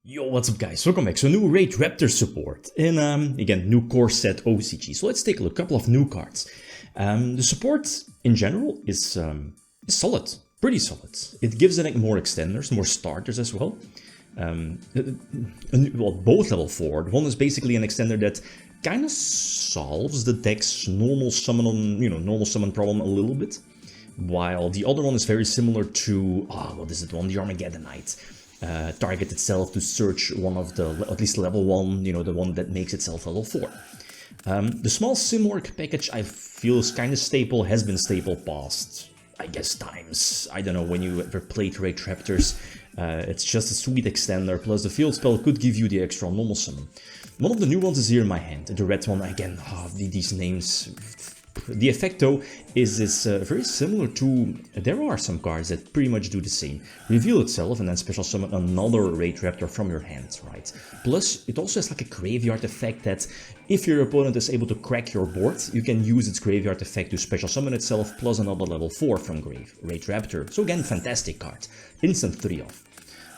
Yo, what's up guys, welcome back. So new Raidraptor support in, again, new core set OCG. So let's take a look, couple of new cards. The support in general is solid, pretty solid. It gives the deck more extenders, more starters as well. Well, both level 4. One is basically an extender that kind of solves the deck's normal summon normal summon problem a little bit. While the other one is very similar to, what is it one? The Armageddonite. Target itself to search one of the, at least level 1, the one that makes itself level 4. The small Simorg package I feel is kind of staple, has been staple past, I guess, times. I don't know when you ever played Raidraptors. It's just a sweet extender, plus the field spell could give you the extra normal summon. One of the new ones is here in my hand, the red one, again, these names. The effect though is very similar to, there are some cards that pretty much do the same. Reveal itself and then special summon another Raidraptor from your hand, right? Plus it also has like a graveyard effect that if your opponent is able to crack your board, you can use its graveyard effect to special summon itself plus another level 4 from Raidraptor. So again, fantastic card. Instant 3-off.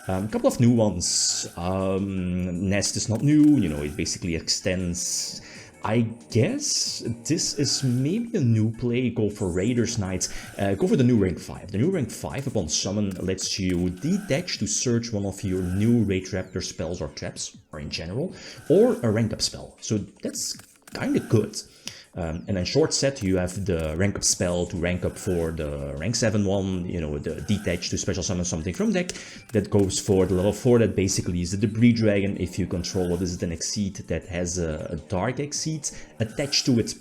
A couple of new ones. Nest is not new, it basically extends. I guess this is maybe a new play. Go for Raiders Knights, go for the new rank 5. The new rank 5 upon summon lets you detach to search one of your new Raidraptor spells or traps, or in general, or a rank up spell. So that's kind of good. And then short set, you have the rank up spell to rank up for the rank 7 one, the detach to special summon something from deck. That goes for the level 4, that basically is the Debris Dragon if you control, what is it, an Exceed that has a Dark Exceed attached to it.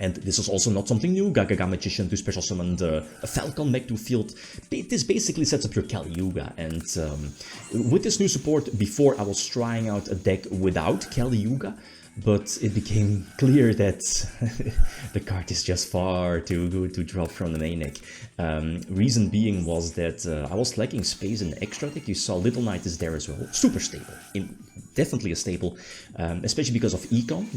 And this is also not something new, Gaga Magician to special summon a Falcon back to field. This basically sets up your Kali Yuga, and with this new support, before I was trying out a deck without Kali Yuga, but it became clear that the card is just far too good to drop from the main deck. Reason being was that I was lacking space in the extra deck. You saw Little Knight is there as well. Super stable. Definitely a staple, especially because of Econ.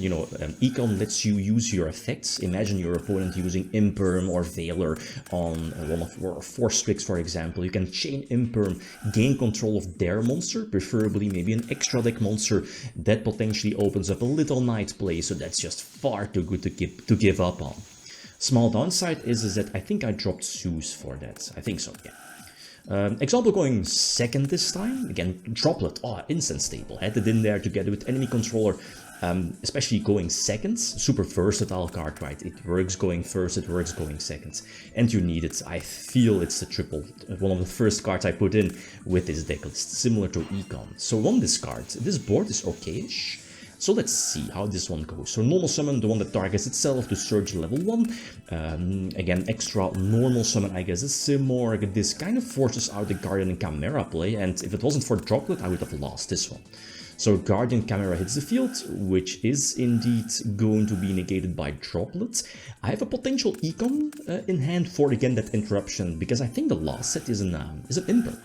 Econ lets you use your effects. Imagine your opponent using Imperm or Veiler on one of your 4 Strix, for example. You can chain Imperm, gain control of their monster, preferably maybe an extra deck monster. That potentially opens up a Little Knight play, so that's just far too good to give up on. Small downside is that I think I dropped Zeus for that. I think so, yeah. Example going second this time, again, Droplet, instant staple, had it in there together with enemy controller, especially going second, super versatile card, right? It works going first, it works going second, and you need it. I feel it's a triple, one of the first cards I put in with this deck. It's similar to Econ. So on this card, this board is okay-ish. So let's see how this one goes. So normal summon, the one that targets itself to surge level 1. Again, extra normal summon, I guess, is Simorg. This kind of forces out the Guardian Chimera play, and if it wasn't for Droplet, I would have lost this one. So Guardian Chimera hits the field, which is indeed going to be negated by Droplet. I have a potential Econ in hand for, again, that interruption, because I think the last set is an Imper.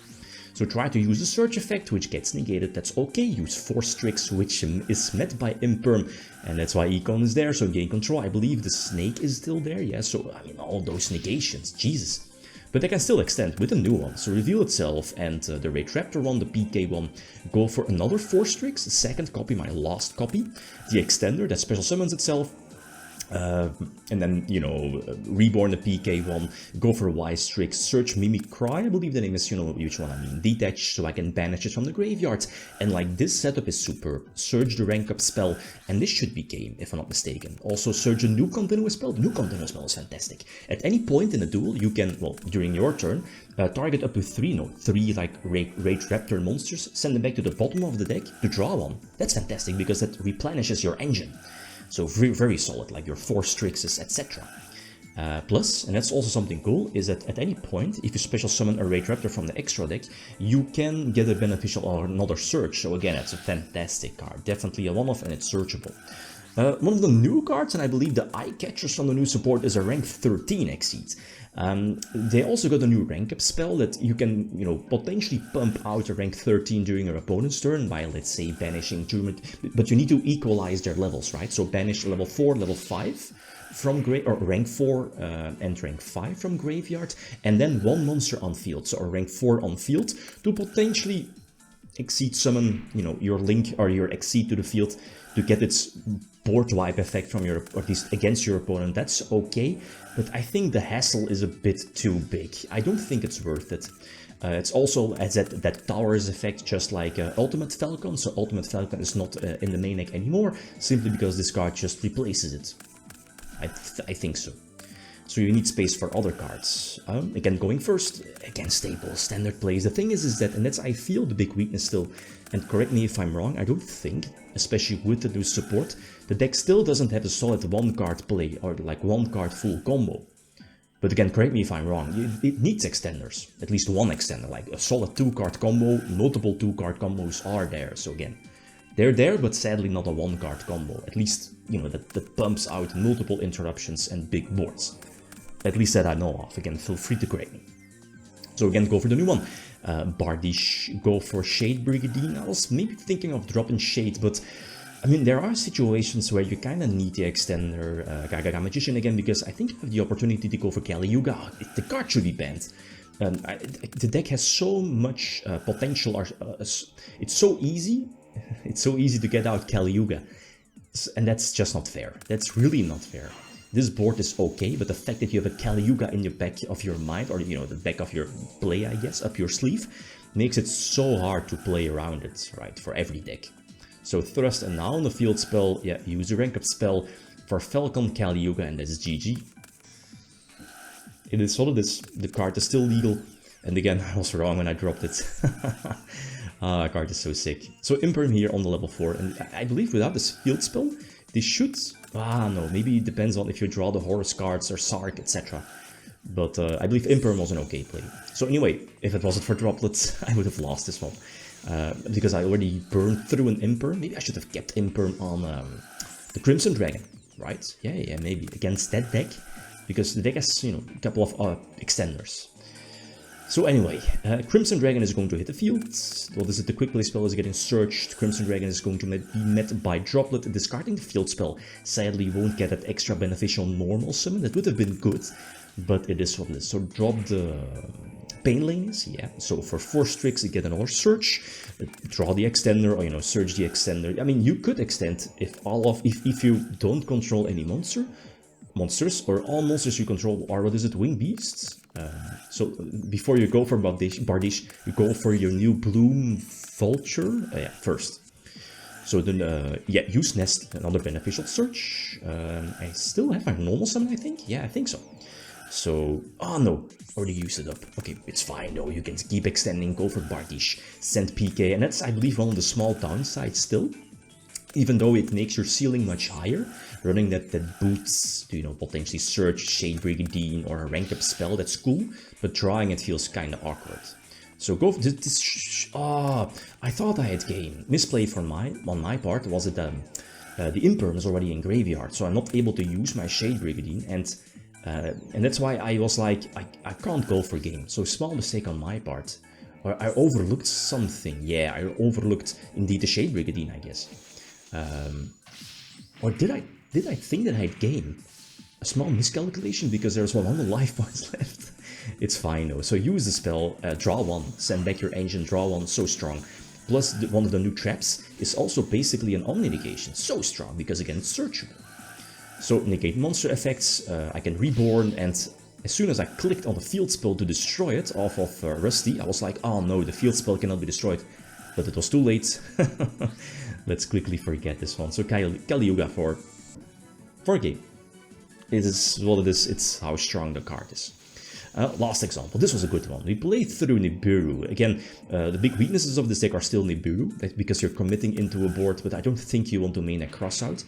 So try to use the search effect, which gets negated, that's okay. Use 4 Strix, which is met by Imperm, and that's why Econ is there, so gain control. I believe the Snake is still there, yeah, so, I mean, all those negations, Jesus. But they can still extend with a new one, so Reveal itself and the Raidraptor one, the PK one, go for another 4 Strix, second copy, my last copy. The Extender that special summons itself. And then, Reborn the PK one, go for Wise Strix, search Mimic Cry, I believe the name is, which one I mean, detach, so I can banish it from the graveyard. And like, this setup is superb. Surge the rank up spell, and this should be game, if I'm not mistaken. Also, surge a new continuous spell. The new continuous spell is fantastic. At any point in a duel, you can, well, during your turn, target up to 3 like Raidraptor monsters, send them back to the bottom of the deck to draw one. That's fantastic, because that replenishes your engine. So very solid, like your 4 Strixes, etc. Plus, and that's also something cool, is that at any point, if you special summon a Raidraptor from the extra deck, you can get a beneficial or another search. So again, it's a fantastic card. Definitely a one-off, and it's searchable. One of the new cards, and I believe the eye-catchers from the new support, is a rank 13 Exceed. They also got a new rank up spell that you can, potentially pump out a rank 13 during your opponent's turn by, let's say, banishing 2, but you need to equalize their levels, right? So banish level 4, level 5 from rank 4 and rank 5 from graveyard, and then 1 monster on field, so rank 4 on field, to potentially Exceed summon, you know, your Link or your Exceed to the field to get its board wipe effect from your, or at least against your opponent. That's okay, but I think the hassle is a bit too big. I don't think it's worth it. It's also as that towers effect, just like Ultimate Falcon. So Ultimate Falcon is not in the main deck anymore, simply because this card just replaces it. I think so. So you need space for other cards. Again, going first, again, staples, standard plays. The thing is that, and that's, I feel, the big weakness still, and correct me if I'm wrong, I don't think, especially with the new support, the deck still doesn't have a solid one-card play, or like one-card full combo. But again, correct me if I'm wrong, it needs extenders, at least one extender, like a solid two-card combo, multiple two-card combos are there, so again, they're there, but sadly not a one-card combo, at least, you know, that pumps out multiple interruptions and big boards. At least that I know of. Again, feel free to correct me. So again, go for the new one. Bardiche, go for Shade Brigandine. I was maybe thinking of dropping Shade, but I mean, there are situations where you kind of need the extender Gaga Magician again, because I think you have the opportunity to go for Kali Yuga. The card should be banned. The deck has so much potential. It's so easy. It's so easy to get out Kali Yuga. And that's just not fair. That's really not fair. This board is okay, but the fact that you have a Kali Yuga in the back of your mind, or you know, the back of your play, I guess, up your sleeve, makes it so hard to play around it, right, for every deck. So Thrust, and now on the field spell, yeah, use a rank up spell for Falcon Kali Yuga, and that's GG. It is solid, the card is still legal, and again, I was wrong when I dropped it. The card is so sick. So Imperm here on the level 4, and I believe without this field spell, they should... no, maybe it depends on if you draw the Horus cards or Sark, etc. But I believe Imperm was an okay play. So anyway, if it wasn't for droplets, I would have lost this one. Because I already burned through an Imperm. Maybe I should have kept Imperm on the Crimson Dragon, right? Yeah, maybe. Against that deck. Because the deck has, you know, a couple of extenders. So anyway, Crimson Dragon is going to hit the field. What is it? The quick play spell is getting searched. Crimson Dragon is going to be met by Droplet. Discarding the field spell sadly won't get that extra beneficial normal summon. That would have been good, but it is what it is. So drop the Pain Lanes, yeah. So for 4 Strix, you get another search. Draw the extender, or you know, search the extender. I mean, you could extend if you don't control any monsters, or all monsters you control are, what is it, winged beasts? So before you go for Bardiche, you go for your new Bloom Vulture first. So then, yeah, use Nest, another beneficial search. I still have my normal summon, I think. Yeah, I think so. So, oh no, already used it up. Okay, it's fine though, you can keep extending, go for Bardiche, send PK, and that's, I believe, one of the small downsides still. Even though it makes your ceiling much higher, running that boots to, you know, potentially search Shade Brigandine or a rank up spell, that's cool, but drawing it feels kind of awkward. So go for this. I thought I had game. Misplay on my part was that the Imperm is already in graveyard, so I'm not able to use my Shade Brigandine, and that's why I was like, I can't go for game. So small mistake on my part. Or I overlooked something. Yeah, I overlooked indeed the Shade Brigandine, I guess. Or did I think that I had game? A small miscalculation, because there's 100 life points left. It's fine though. So use the spell, draw 1, send back your engine, draw 1, so strong. Plus one of the new traps is also basically an Omni negation, so strong, because again it's searchable. So negate monster effects, I can reborn, and as soon as I clicked on the field spell to destroy it off of Rusty, I was like, oh no, the field spell cannot be destroyed. But it was too late. Let's quickly forget this one. So Kali Yuga for game. It is what it is, it's how strong the card is. Last example, this was a good one. We played through Nibiru. Again, the big weaknesses of this deck are still Nibiru, because you're committing into a board, but I don't think you want to main a crossout.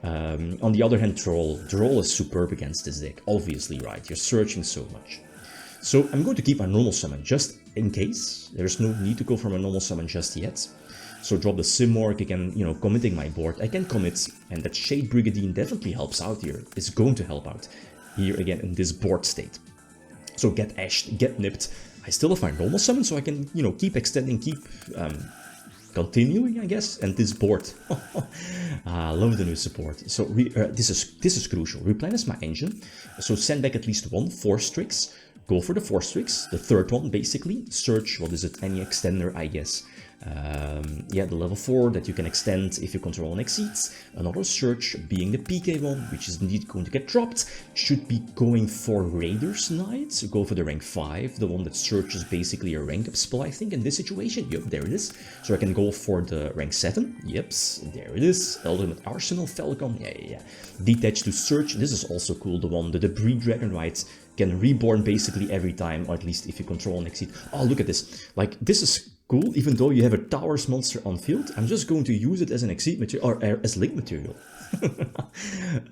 On the other hand, Droll. Droll is superb against this deck, obviously, right? You're searching so much. So I'm going to keep my normal summon just in case. There's no need to go for my normal summon just yet. So drop the Simorgh, again, you know, committing my board. I can commit, and that Shade Brigandine definitely helps out here. It's going to help out here again in this board state. So get ashed, get nipped. I still have my normal summon, so I can, you know, keep extending, keep continuing, I guess. And this board, I love the new support. So this is crucial. Replenish my engine. So send back at least 1 4 Strix. Go for the 4 Strix, the third one basically. Search, what is it, any extender, I guess. Yeah, the level 4 that you can extend if you control and exceeds. Another search being the PK one, which is indeed going to get dropped, should be going for Raiders Knight. So go for the rank 5, the one that searches basically a rank up spell, I think, in this situation. Yep, there it is. So I can go for the rank 7. Yep, there it is. Ultimate Arsenal Falcon. Yeah. Detach to search. This is also cool. The one, the Debris Dragon, right? Can reborn basically every time, or at least if you control and exceed. Oh, look at this. Like, this is cool. Even though you have a towers monster on field, I'm just going to use it as an exceed material, or as link material.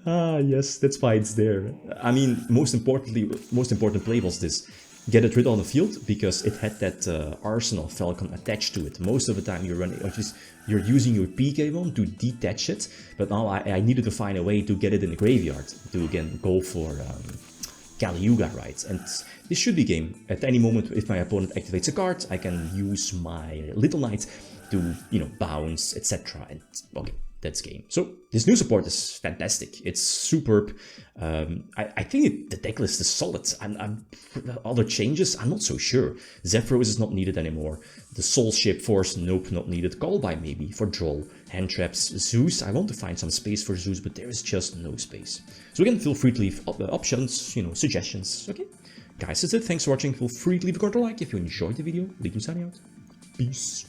Ah, yes, that's why it's there. I mean, most important play was this. Get it rid on the field, because it had that Arsenal Falcon attached to it. Most of the time you're using your PK one to detach it, but now I needed to find a way to get it in the graveyard, to again go for Yugioh, right? And this should be game. At any moment, if my opponent activates a card, I can use my Little Knight to, you know, bounce, etc. And okay, that's game. So this new support is fantastic. It's superb. I think the deck list is solid. Other changes, I'm not so sure. Zephyros is not needed anymore. The Soul Shape Force, nope, not needed. Callby maybe for Droll. Hand Traps, Zeus. I want to find some space for Zeus, but there is just no space. So again, feel free to leave options, you know, suggestions. Okay, guys, that's it. Thanks for watching. Feel free to leave a like if you enjoyed the video. Signing out. Peace.